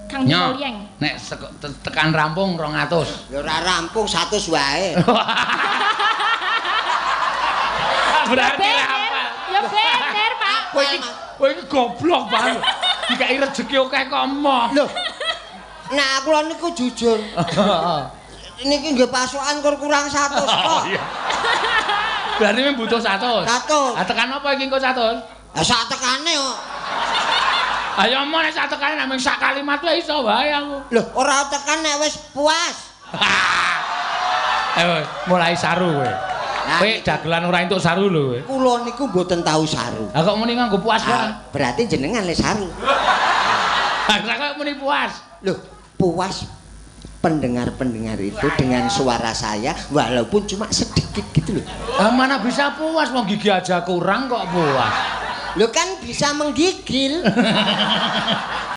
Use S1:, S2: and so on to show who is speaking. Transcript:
S1: Kang Polieng.
S2: Nek tekan rampung 200.
S3: Ya ora rampung 100 wae.
S2: Berarti apa?
S1: Ya bener, Pak.
S2: Kowe iki goblok banget. Dikai rezeki akeh kok emoh.
S3: Lho. Nah, kula niku jujur. Niki nggih pasukan kurang 100 kok.
S2: Berarti men butuh 100.
S3: 100.
S2: Ah tekan apa iki engko 100?
S3: Lah sak tekane kok.
S2: Ayo omong nek sak tekane nek sak kalimat wae iso wae aku.
S3: Lho, ora tekan nek wis puas.
S2: Ayo mulai saru kowe. Kowe dagelan ora entuk saru lho kowe.
S3: Kula niku mboten tahu saru.
S2: Lah kok muni nganggo puas barang?
S3: Berarti jenengan le saru.
S2: Lah kok muni puas?
S3: Loh, puas pendengar-pendengar itu dengan suara saya walaupun cuma sedikit gitu loh.
S2: Ah mana bisa puas wong gigi aja kurang kok puas.
S3: Loh kan bisa menggigil.